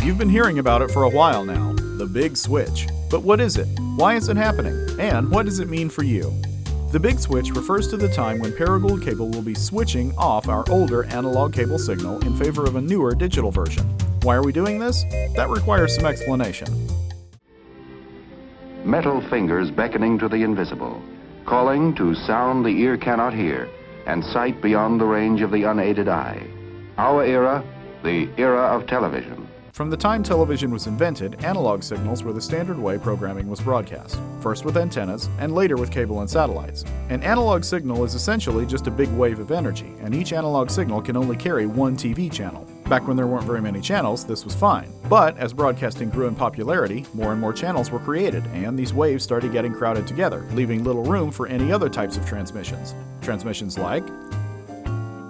You've been hearing about it for a while now, the big switch. But what is it? Why is it happening? And what does it mean for you? The big switch refers to the time when Paragould Cable will be switching off our older analog cable signal in favor of a newer digital version. Why are we doing this? That requires some explanation. Metal fingers beckoning to the invisible, calling to sound the ear cannot hear, and sight beyond the range of the unaided eye. Our era, the era of television. From the time television was invented, analog signals were the standard way programming was broadcast, first with antennas, and later with cable and satellites. An analog signal is essentially just a big wave of energy, and each analog signal can only carry one TV channel. Back when there weren't very many channels, this was fine. But as broadcasting grew in popularity, more and more channels were created, and these waves started getting crowded together, leaving little room for any other types of transmissions. Transmissions like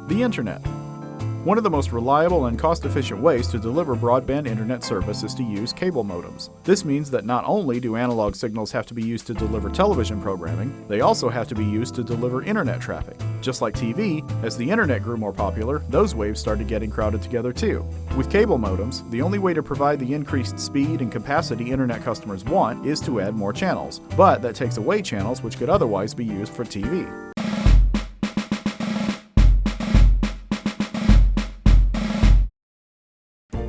the Internet. One of the most reliable and cost-efficient ways to deliver broadband internet service is to use cable modems. This means that not only do analog signals have to be used to deliver television programming, they also have to be used to deliver internet traffic. Just like TV, as the internet grew more popular, those waves started getting crowded together too. With cable modems, the only way to provide the increased speed and capacity internet customers want is to add more channels, but that takes away channels which could otherwise be used for TV.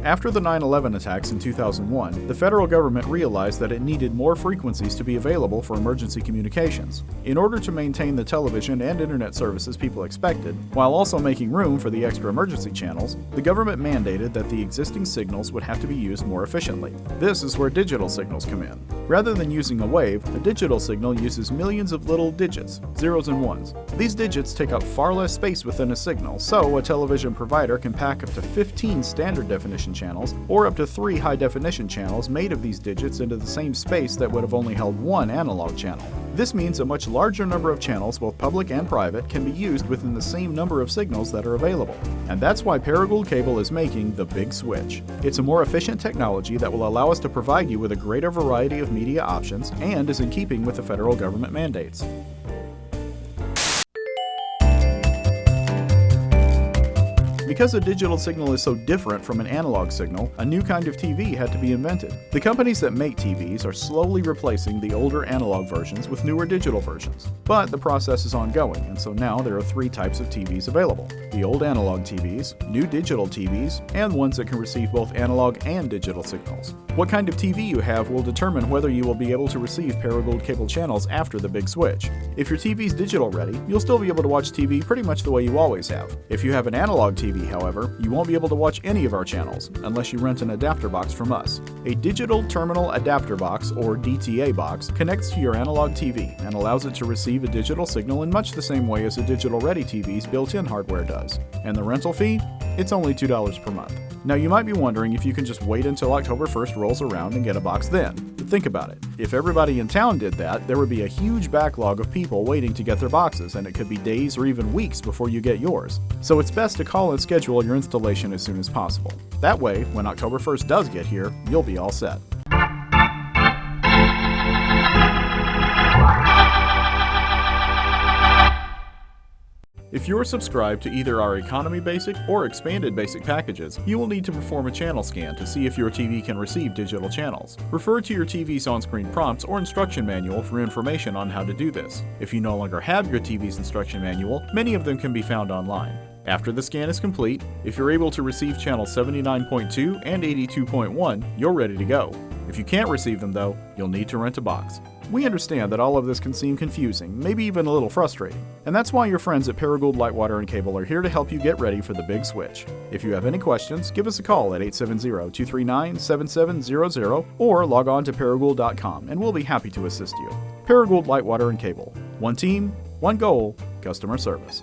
After the 9/11 attacks in 2001, the federal government realized that it needed more frequencies to be available for emergency communications. In order to maintain the television and internet services people expected, while also making room for the extra emergency channels, the government mandated that the existing signals would have to be used more efficiently. This is where digital signals come in. Rather than using a wave, a digital signal uses millions of little digits, zeros and ones. These digits take up far less space within a signal, so a television provider can pack up to 15 standard definition channels or up to 3 high-definition channels made of these digits into the same space that would have only held one analog channel. This means a much larger number of channels, both public and private, can be used within the same number of signals that are available. And that's why Paragould Cable is making the big switch. It's a more efficient technology that will allow us to provide you with a greater variety of media options and is in keeping with the federal government mandates. Because a digital signal is so different from an analog signal, a new kind of TV had to be invented. The companies that make TVs are slowly replacing the older analog versions with newer digital versions. But the process is ongoing, and so now there are 3 types of TVs available: the old analog TVs, new digital TVs, and ones that can receive both analog and digital signals. What kind of TV you have will determine whether you will be able to receive Paragould Cable channels after the big switch. If your TV's digital ready, you'll still be able to watch TV pretty much the way you always have. If you have an analog TV, however, you won't be able to watch any of our channels unless you rent an adapter box from us. A digital terminal adapter box, or DTA box, connects to your analog TV and allows it to receive a digital signal in much the same way as a digital-ready TV's built-in hardware does. And the rental fee? It's only $2 per month. Now you might be wondering if you can just wait until October 1st rolls around and get a box then. But think about it. If everybody in town did that, there would be a huge backlog of people waiting to get their boxes, and it could be days or even weeks before you get yours. So it's best to call and schedule your installation as soon as possible. That way, when October 1st does get here, you'll be all set. If you are subscribed to either our Economy Basic or Expanded Basic packages, you will need to perform a channel scan to see if your TV can receive digital channels. Refer to your TV's on-screen prompts or instruction manual for information on how to do this. If you no longer have your TV's instruction manual, many of them can be found online. After the scan is complete, if you're able to receive channels 79.2 and 82.1, you're ready to go. If you can't receive them though, you'll need to rent a box. We understand that all of this can seem confusing, maybe even a little frustrating, and that's why your friends at Paragould Light, Water & Cable are here to help you get ready for the big switch. If you have any questions, give us a call at 870-239-7700 or log on to paragould.com and we'll be happy to assist you. Paragould Light, Water & Cable. One team, one goal, customer service.